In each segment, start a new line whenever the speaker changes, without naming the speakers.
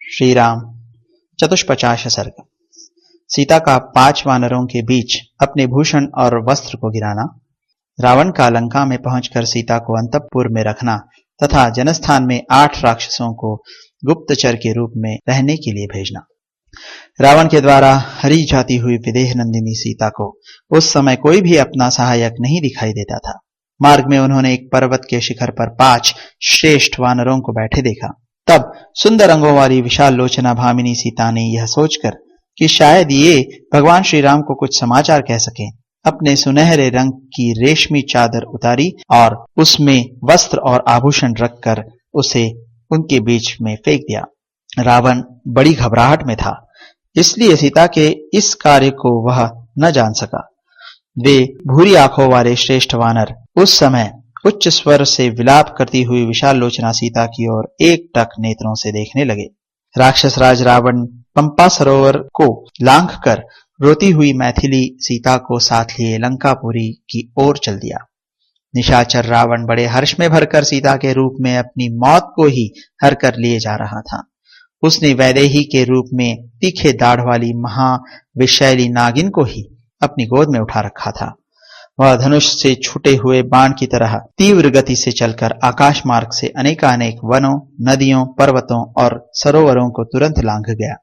श्री राम चतुष्पचाश सर्ग। सीता का 5 वानरों के बीच अपने भूषण और वस्त्र को गिराना, रावण का लंका में पहुंचकर सीता को अंतःपुर में रखना तथा जनस्थान में 8 राक्षसों को गुप्तचर के रूप में रहने के लिए भेजना। रावण के द्वारा हरी जाती हुई विदेह नंदिनी सीता को उस समय कोई भी अपना सहायक नहीं दिखाई देता था। मार्ग में उन्होंने एक पर्वत के शिखर पर 5 श्रेष्ठ वानरों को बैठे देखा। तब सुंदर अंगों वाली विशाल लोचना भामिनी सीता ने यह सोचकर कि शायद ये भगवान श्री राम को कुछ समाचार कह सके, अपने सुनहरे रंग की रेशमी चादर उतारी और उसमें वस्त्र और आभूषण रखकर उसे उनके बीच में फेंक दिया। रावण बड़ी घबराहट में था, इसलिए सीता के इस कार्य को वह न जान सका। वे भूरी आंखों वाले श्रेष्ठ वानर उस समय उच्च स्वर से विलाप करती हुई विशाल लोचना सीता की ओर एकटक नेत्रों से देखने लगे। राक्षस राज रावण पंपा सरोवर को लांघकर रोती हुई मैथिली सीता को साथ लिए लंकापुरी की ओर चल दिया। निशाचर रावण बड़े हर्ष में भरकर सीता के रूप में अपनी मौत को ही हर कर लिए जा रहा था। उसने वैदेही के रूप में तीखे दाढ़ वाली महाविषैली नागिन को ही अपनी गोद में उठा रखा था। वह धनुष से छूटे हुए बाण की तरह तीव्र गति से चलकर आकाश मार्ग से अनेकानेक वनों, नदियों, पर्वतों और सरोवरों को तुरंत लांघ गया।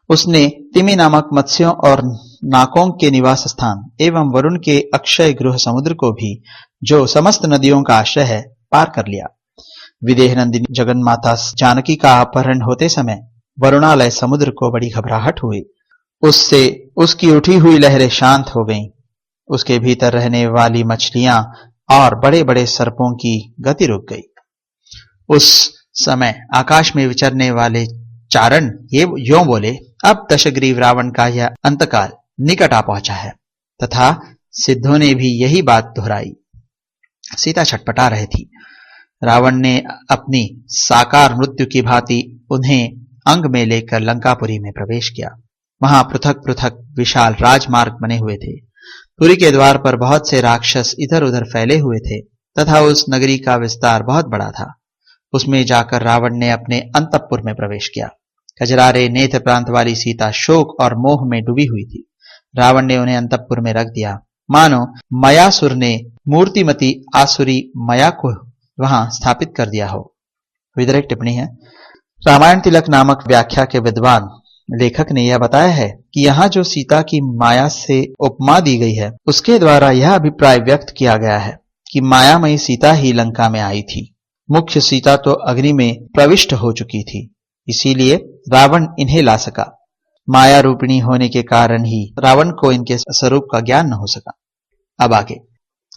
उसने तिमि नामक मत्स्यों और नाकों के निवास स्थान एवं वरुण के अक्षय गृह समुद्र को भी, जो समस्त नदियों का आश्रय है, पार कर लिया। विदेह नंदिनी जगन्माता जानकी का अपहरण होते समय वरुणालय समुद्र को बड़ी घबराहट हुई। उससे उसकी उठी हुई लहरें शांत हो गईं। उसके भीतर रहने वाली मछलियां और बड़े बड़े सर्पों की गति रुक गई। उस समय आकाश में विचरने वाले चारण ये यों बोले, अब दशग्रीव रावण का यह अंतकाल निकट आ पहुंचा है। तथा सिद्धों ने भी यही बात दोहराई। सीता छटपटा रही थी। रावण ने अपनी साकार मृत्यु की भांति उन्हें अंग में लेकर लंकापुरी में प्रवेश किया। वहां पृथक पृथक विशाल राजमार्ग बने हुए थे। पुरी के द्वार पर बहुत से राक्षस इधर उधर फैले हुए थे तथा उस नगरी का विस्तार बहुत बड़ा था। उसमें जाकर रावण ने अपने अंतःपुर में प्रवेश किया। कजरारे नेत्र प्रांत वाली सीता शोक और मोह में डूबी हुई थी। रावण ने उन्हें अंतःपुर में रख दिया, मानो मयासुर ने मूर्तिमती आसुरी मया को वहां स्थापित कर दिया हो। विदर्भ टिप्पणी है। रामायण तिलक नामक व्याख्या के विद्वान लेखक ने यह बताया है कि यहाँ जो सीता की माया से उपमा दी गई है, उसके द्वारा यह अभिप्राय व्यक्त किया गया है कि मायामयी सीता ही लंका में आई थी। मुख्य सीता तो अग्नि में प्रविष्ट हो चुकी थी, इसीलिए रावण इन्हें ला सका। माया रूपिणी होने के कारण ही रावण को इनके स्वरूप का ज्ञान न हो सका। अब आगे।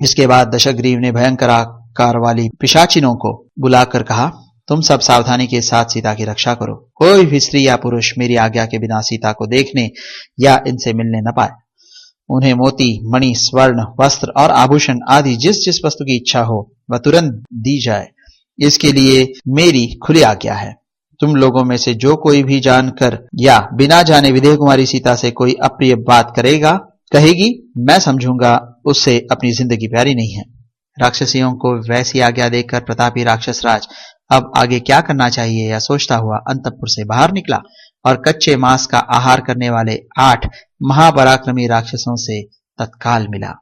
इसके बाद दशग्रीव ने भयंकर आकार वाली पिशाचिनों को बुलाकर कहा, तुम सब सावधानी के साथ सीता की रक्षा करो। कोई भी स्त्री या पुरुष मेरी आज्ञा के बिना सीता को देखने या इनसे मिलने न पाए। उन्हें मोती, मणि, स्वर्ण, वस्त्र और आभूषण आदि जिस जिस वस्तु की इच्छा हो वह तुरंत दी जाए, इसके लिए मेरी खुली आज्ञा है। तुम लोगों में से जो कोई भी जानकर या बिना जाने विदेह कुमारी सीता से कोई अप्रिय बात कहेगी, मैं समझूंगा उससे अपनी जिंदगी प्यारी नहीं है। राक्षसियों को वैसी आज्ञा देकर प्रतापी राक्षस राज अब आगे क्या करना चाहिए यह सोचता हुआ अंतःपुर से बाहर निकला और कच्चे मांस का आहार करने वाले 8 महापराक्रमी राक्षसों से तत्काल मिला।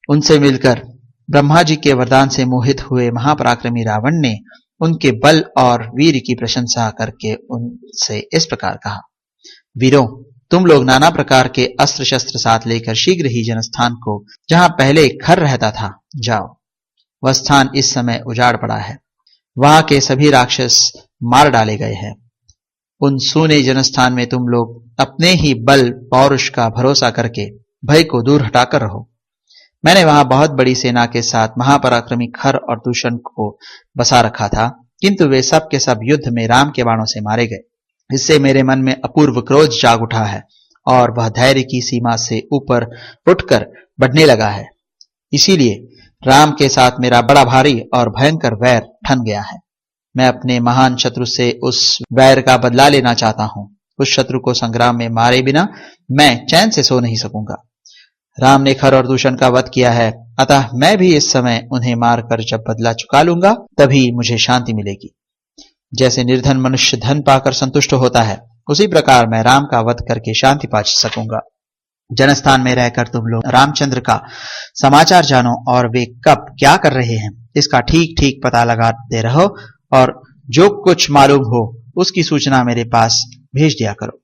उनसे मिलकर ब्रह्मा जी के वरदान से मोहित हुए महापराक्रमी रावण ने उनके बल और वीर की प्रशंसा करके उनसे इस प्रकार कहा, वीरों, तुम लोग नाना प्रकार के अस्त्र शस्त्र साथ लेकर शीघ्र ही जनस्थान को, जहां पहले खर रहता था, जाओ। वह स्थान इस समय उजाड़ पड़ा है। वहां के सभी राक्षस मार डाले गए हैं। उन सूने जनस्थान में तुम लोग अपने ही बल पौरुष का भरोसा करके भय को दूर हटाकर रहो। मैंने वहां बहुत बड़ी सेना के साथ महापराक्रमी खर और दूषण को बसा रखा था, किंतु वे सब के सब युद्ध में राम के बाणों से मारे गए। इससे मेरे मन में अपूर्व क्रोध जाग उठा है और वह धैर्य की सीमा से ऊपर उठकर बढ़ने लगा है। इसीलिए राम के साथ मेरा बड़ा भारी और भयंकर वैर ठन गया है। मैं अपने महान शत्रु से उस वैर का बदला लेना चाहता हूं। उस शत्रु को संग्राम में मारे बिना मैं चैन से सो नहीं सकूंगा। राम ने खर और दूषण का वध किया है, अतः मैं भी इस समय उन्हें मारकर जब बदला चुका लूंगा तभी मुझे शांति मिलेगी। जैसे निर्धन मनुष्य धन पाकर संतुष्ट होता है, उसी प्रकार मैं राम का वध करके शांति पा सकूंगा। जनस्थान में रहकर तुम लोग रामचंद्र का समाचार जानो और वे कब क्या कर रहे हैं इसका ठीक ठीक पता लगाते रहो, और जो कुछ मालूम हो उसकी सूचना मेरे पास भेज दिया करो।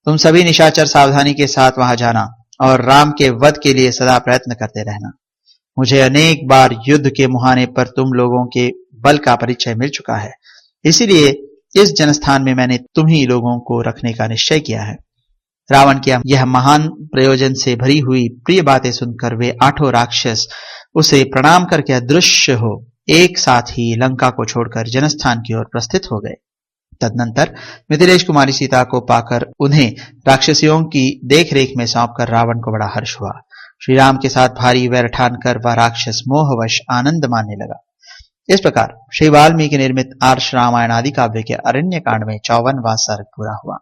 तुम सभी निशाचर सावधानी के साथ वहां जाना और राम के वध के लिए सदा प्रयत्न करते रहना। मुझे अनेक बार युद्ध के मुहाने पर तुम लोगों के बल का परिचय मिल चुका है, इसीलिए इस जनस्थान में मैंने तुम ही लोगों को रखने का निश्चय किया है। रावण की यह महान प्रयोजन से भरी हुई प्रिय बातें सुनकर वे 8 राक्षस उसे प्रणाम करके अदृश्य हो एक साथ ही लंका को छोड़कर जनस्थान की ओर प्रस्थित हो गए। तदनंतर मिथिलेश कुमारी सीता को पाकर उन्हें राक्षसियों की देखरेख में सौंपकर रावण को बड़ा हर्ष हुआ। श्री राम के साथ भारी वैर ठानकर वह राक्षस मोहवश आनंद मानने लगा। इस प्रकार श्री वाल्मीकि निर्मित आर्ष रामायण आदि काव्य के अरण्य कांड में 54वां सर्ग पूरा हुआ।